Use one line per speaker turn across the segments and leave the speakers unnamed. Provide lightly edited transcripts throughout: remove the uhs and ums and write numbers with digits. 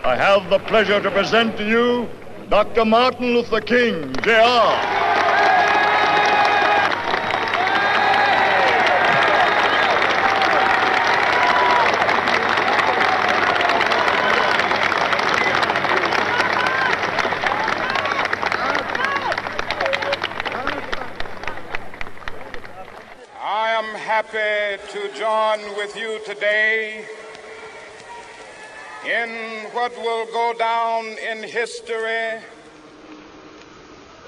I have the pleasure to present to you Dr. Martin Luther King, Jr.
Happy to join with you today in what will go down in history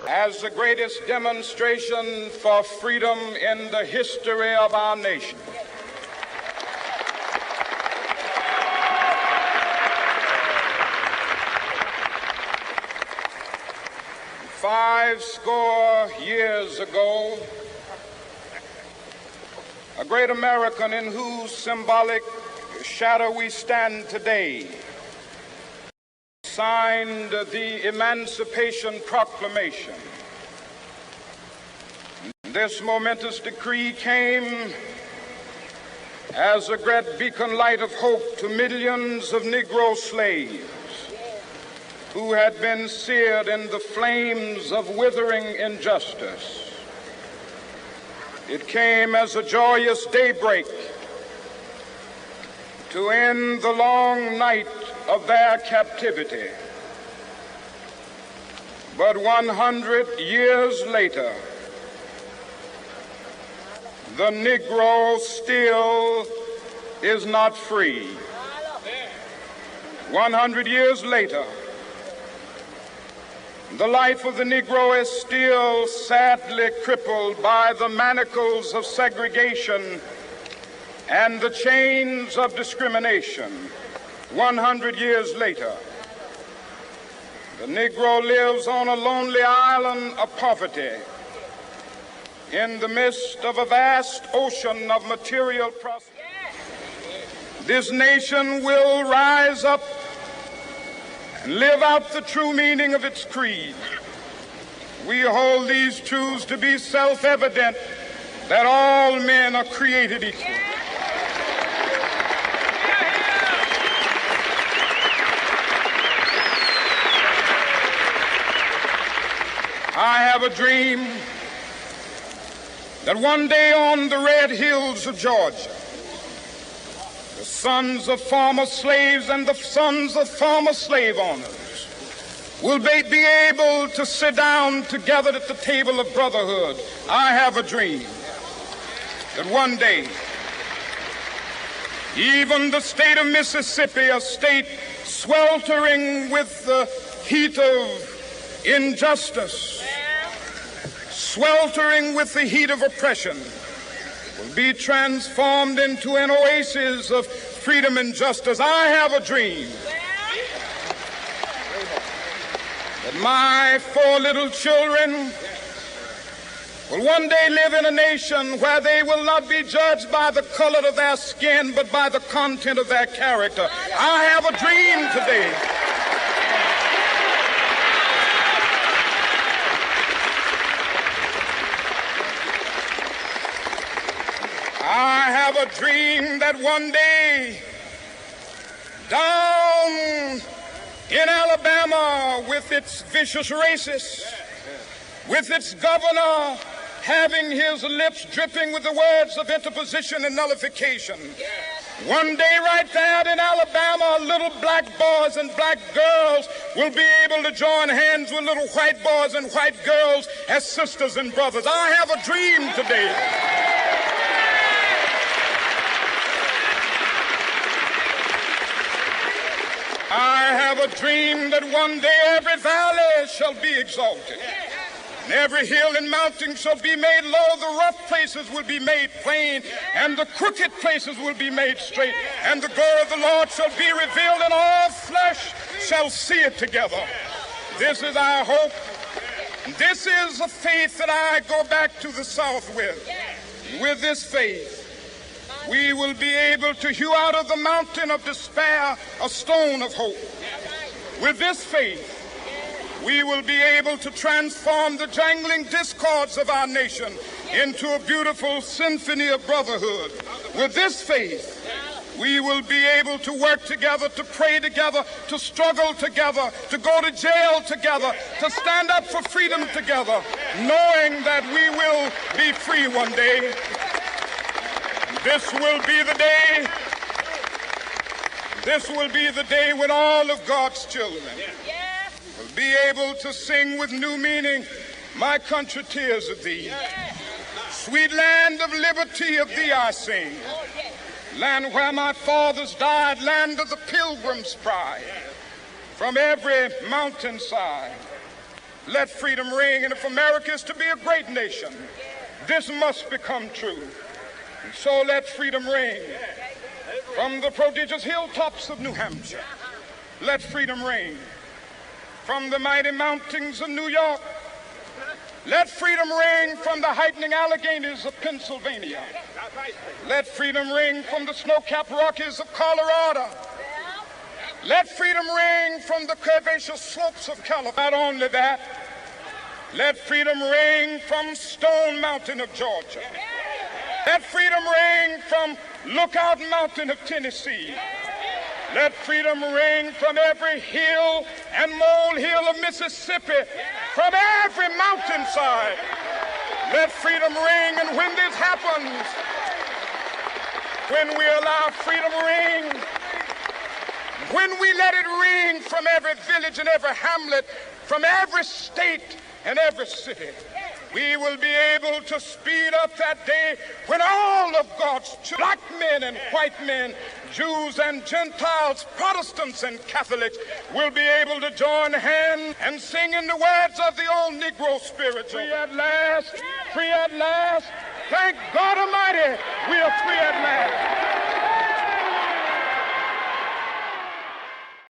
as the greatest demonstration for freedom in the history of our nation. Five score years ago, a great American in whose symbolic shadow we stand today signed the Emancipation Proclamation. This momentous decree came as a great beacon light of hope to millions of Negro slaves who had been seared in the flames of withering injustice. It came as a joyous daybreak to end the long night of their captivity. But 100 years later, the Negro still is not free. 100 years later, the life of the Negro is still sadly crippled by the manacles of segregation and the chains of discrimination. 100 years later, the Negro lives on a lonely island of poverty in the midst of a vast ocean of material prosperity. This nation will rise up and live out the true meaning of its creed. We hold these truths to be self-evident, that all men are created equal. I have a dream that one day on the red hills of Georgia, the sons of former slaves and the sons of former slave owners will be able to sit down together at the table of brotherhood. I have a dream that one day, even the state of Mississippi, a state sweltering with the heat of injustice, sweltering with the heat of oppression, will be transformed into an oasis of freedom and justice. I have a dream that my 4 little children will one day live in a nation where they will not be judged by the color of their skin, but by the content of their character. I have a dream today a dream that one day down in Alabama, with its vicious racists, with its governor having his lips dripping with the words of interposition and nullification, one day right there in Alabama, little black boys and black girls will be able to join hands with little white boys and white girls as sisters and brothers. I have a dream today I have a dream that one day every valley shall be exalted, and every hill and mountain shall be made low. The rough places will be made plain, and the crooked places will be made straight. And the glory of the Lord shall be revealed, and all flesh shall see it together. This is our hope. This is a faith that I go back to the South with. With this faith, we will be able to hew out of the mountain of despair a stone of hope. With this faith, we will be able to transform the jangling discords of our nation into a beautiful symphony of brotherhood. With this faith, we will be able to work together, to pray together, to struggle together, to go to jail together, to stand up for freedom together, knowing that we will be free one day. This will be the day. This will be the day when all of God's children will be able to sing with new meaning, my country, tears of thee. Sweet land of liberty, of thee I sing. Land where my fathers died, land of the pilgrim's pride. From every mountainside, let freedom ring. And if America is to be a great nation, this must become true. And so let freedom ring. From the prodigious hilltops of New Hampshire, let freedom ring. From the mighty mountains of New York, let freedom ring. From the heightening Alleghanies of Pennsylvania, let freedom ring. From the snow-capped Rockies of Colorado, let freedom ring. From the curvaceous slopes of California. Not only that, let freedom ring from Stone Mountain of Georgia. Let freedom ring from Lookout Mountain of Tennessee. Let freedom ring from every hill and molehill of Mississippi, from every mountainside. Let freedom ring, and when this happens, when we allow freedom ring, when we let it ring from every village and every hamlet, from every state and every city, we will be able to speed up that day when all of God's children, black men and white men, Jews and Gentiles, Protestants and Catholics, will be able to join hands and sing in the words of the old Negro spiritual. Free at last, free at last. Thank God Almighty, we are free at last.